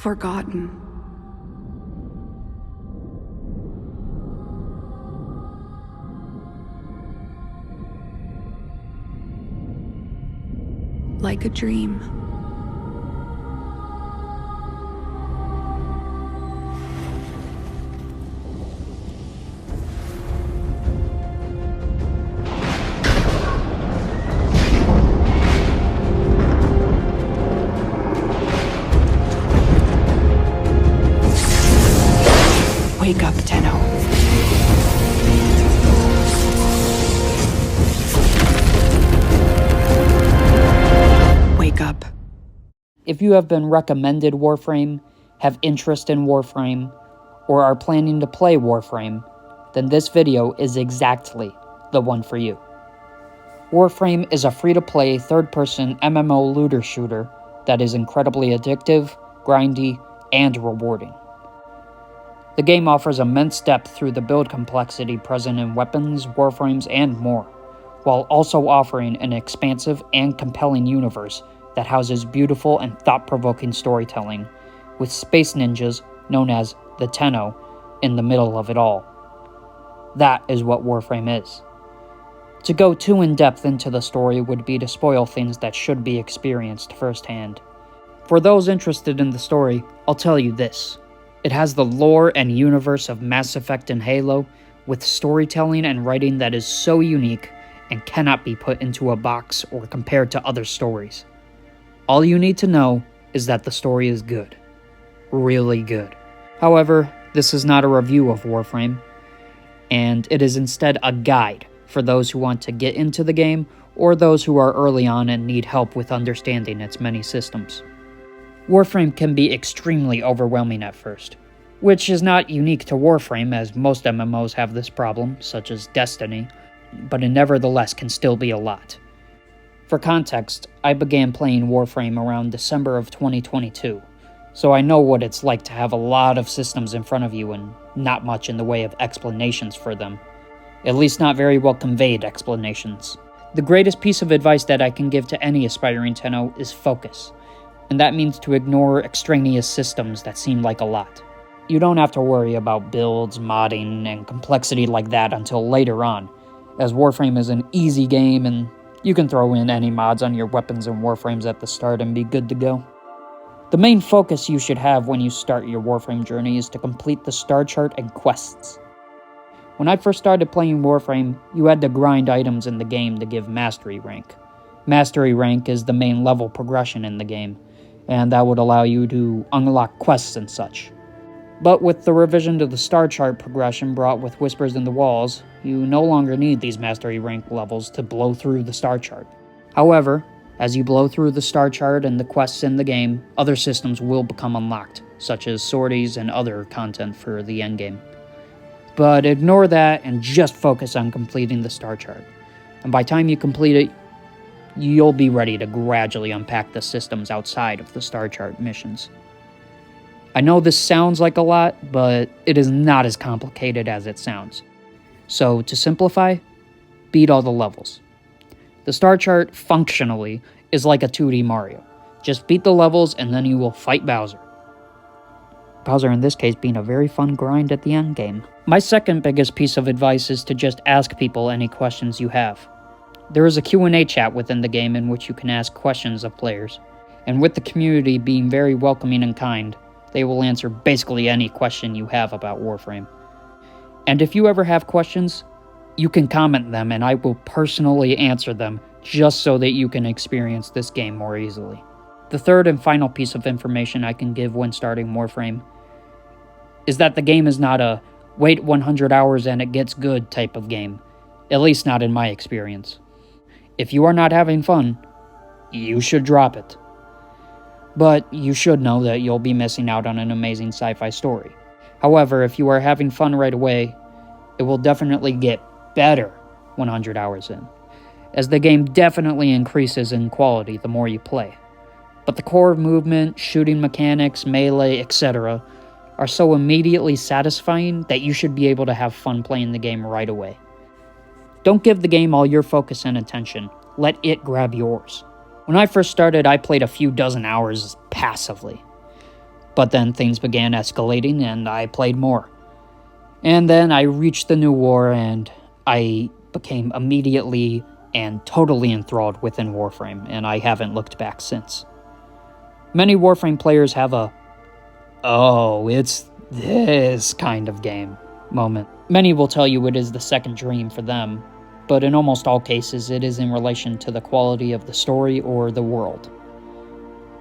forgotten. Like a dream. Wake up, Tenno. Wake up. If you have been recommended Warframe, have interest in Warframe, or are planning to play Warframe, then this video is exactly the one for you. Warframe is a free-to-play third-person MMO looter shooter that is incredibly addictive, grindy, and rewarding. The game offers immense depth through the build complexity present in weapons, warframes, and more, while also offering an expansive and compelling universe that houses beautiful and thought-provoking storytelling, with space ninjas known as the Tenno in the middle of it all. That is what Warframe is. To go too in-depth into the story would be to spoil things that should be experienced firsthand. For those interested in the story, I'll tell you this. It has the lore and universe of Mass Effect and Halo, with storytelling and writing that is so unique and cannot be put into a box or compared to other stories. All you need to know is that the story is good. Really good. However, this is not a review of Warframe, and it is instead a guide for those who want to get into the game or those who are early on and need help with understanding its many systems. Warframe can be extremely overwhelming at first, which is not unique to Warframe as most MMOs have this problem, such as Destiny, but it nevertheless can still be a lot. For context, I began playing Warframe around December of 2022, so I know what it's like to have a lot of systems in front of you and not much in the way of explanations for them. At least not very well conveyed explanations. The greatest piece of advice that I can give to any aspiring Tenno is focus, and that means to ignore extraneous systems that seem like a lot. You don't have to worry about builds, modding, and complexity like that until later on, as Warframe is an easy game and you can throw in any mods on your weapons and Warframes at the start and be good to go. The main focus you should have when you start your Warframe journey is to complete the star chart and quests. When I first started playing Warframe, you had to grind items in the game to give Mastery rank. Mastery rank is the main level progression in the game, and that would allow you to unlock quests and such. But with the revision to the star chart progression brought with Whispers in the Walls, you no longer need these mastery rank levels to blow through the star chart. However, as you blow through the star chart and the quests in the game, other systems will become unlocked, such as sorties and other content for the endgame. But ignore that and just focus on completing the star chart. And by the time you complete it, you'll be ready to gradually unpack the systems outside of the star chart missions. I know this sounds like a lot, but it is not as complicated as it sounds. So to simplify, beat all the levels. The star chart, functionally, is like a 2D Mario. Just beat the levels and then you will fight Bowser. Bowser in this case being a very fun grind at the end game. My second biggest piece of advice is to just ask people any questions you have. There is a Q&A chat within the game in which you can ask questions of players, and with the community being very welcoming and kind, they will answer basically any question you have about Warframe. And if you ever have questions, you can comment them and I will personally answer them just so that you can experience this game more easily. The third and final piece of information I can give when starting Warframe is that the game is not a wait 100 hours and it gets good type of game, at least not in my experience. If you are not having fun, you should drop it. But you should know that you'll be missing out on an amazing sci-fi story. However, if you are having fun right away, it will definitely get better 100 hours in, as the game definitely increases in quality the more you play. But the core movement, shooting mechanics, melee, etc. are so immediately satisfying that you should be able to have fun playing the game right away. Don't give the game all your focus and attention, let it grab yours. When I first started, I played a few dozen hours passively. But then things began escalating and I played more. And then I reached the new war and I became immediately and totally enthralled within Warframe, and I haven't looked back since. Many Warframe players have a, "oh, it's this kind of game" moment. Many will tell you it is the second dream for them, but in almost all cases it is in relation to the quality of the story or the world.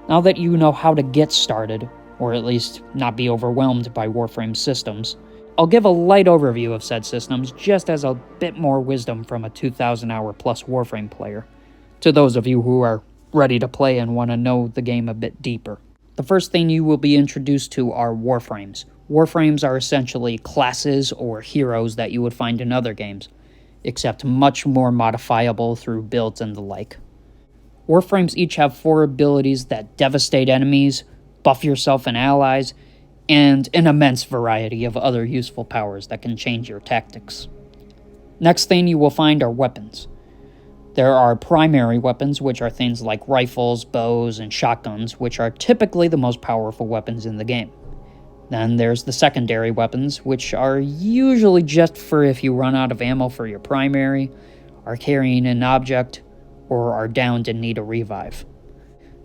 Now that you know how to get started, or at least not be overwhelmed by Warframe systems, I'll give a light overview of said systems just as a bit more wisdom from a 2,000 hour plus Warframe player, to those of you who are ready to play and want to know the game a bit deeper. The first thing you will be introduced to are Warframes. Warframes are essentially classes or heroes that you would find in other games, except much more modifiable through builds and the like. Warframes each have 4 abilities that devastate enemies, buff yourself and allies, and an immense variety of other useful powers that can change your tactics. Next thing you will find are weapons. There are primary weapons, which are things like rifles, bows, and shotguns, which are typically the most powerful weapons in the game. Then there's the secondary weapons, which are usually just for if you run out of ammo for your primary, are carrying an object, or are downed and need a revive.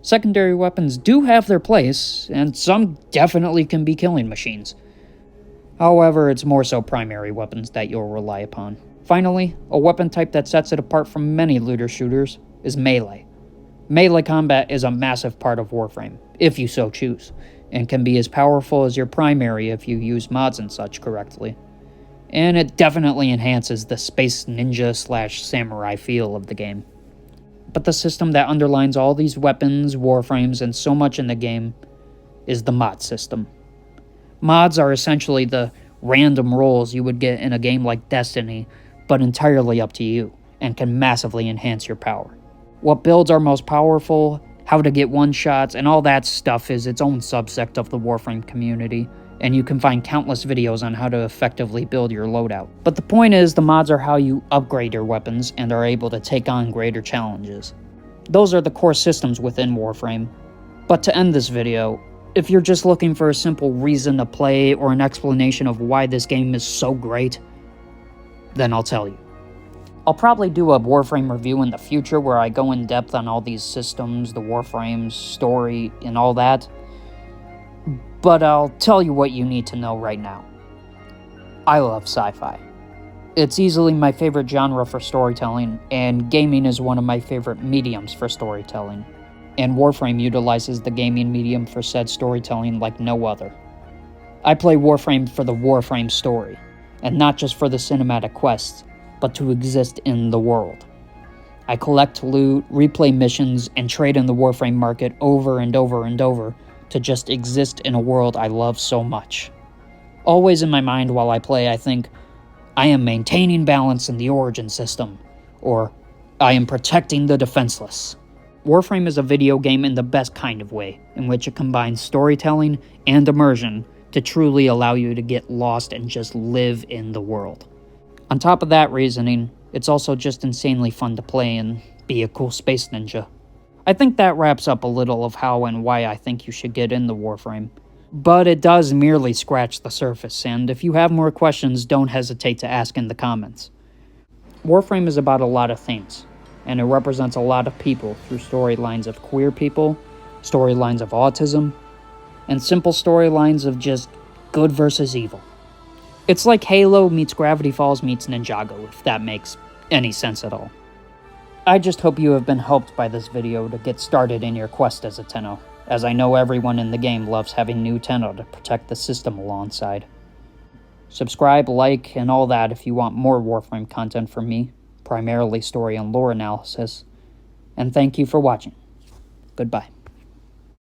Secondary weapons do have their place, and some definitely can be killing machines. However, it's more so primary weapons that you'll rely upon. Finally, a weapon type that sets it apart from many looter shooters is melee. Melee combat is a massive part of Warframe, if you so choose, and can be as powerful as your primary if you use mods and such correctly. And it definitely enhances the space ninja/samurai feel of the game. But the system that underlines all these weapons, Warframes, and so much in the game is the mod system. Mods are essentially the random rolls you would get in a game like Destiny, but entirely up to you, and can massively enhance your power. What builds are most powerful, how to get one-shots, and all that stuff is its own subsect of the Warframe community, and you can find countless videos on how to effectively build your loadout. But the point is, the mods are how you upgrade your weapons and are able to take on greater challenges. Those are the core systems within Warframe. But to end this video, if you're just looking for a simple reason to play or an explanation of why this game is so great, then I'll tell you. I'll probably do a Warframe review in the future where I go in depth on all these systems, the Warframes, story, and all that. But I'll tell you what you need to know right now. I love sci-fi. It's easily my favorite genre for storytelling, and gaming is one of my favorite mediums for storytelling. And Warframe utilizes the gaming medium for said storytelling like no other. I play Warframe for the Warframe story, and not just for the cinematic quests, but to exist in the world. I collect loot, replay missions, and trade in the Warframe market over and over and over to just exist in a world I love so much. Always in my mind while I play, I think, I am maintaining balance in the origin system, or I am protecting the defenseless. Warframe is a video game in the best kind of way, in which it combines storytelling and immersion to truly allow you to get lost and just live in the world. On top of that reasoning, it's also just insanely fun to play and be a cool space ninja. I think that wraps up a little of how and why I think you should get into Warframe. But it does merely scratch the surface, and if you have more questions, don't hesitate to ask in the comments. Warframe is about a lot of things, and it represents a lot of people through storylines of queer people, storylines of autism, and simple storylines of just good versus evil. It's like Halo meets Gravity Falls meets Ninjago, if that makes any sense at all. I just hope you have been helped by this video to get started in your quest as a Tenno, as I know everyone in the game loves having new Tenno to protect the system alongside. Subscribe, like, and all that if you want more Warframe content from me, primarily story and lore analysis, and thank you for watching. Goodbye.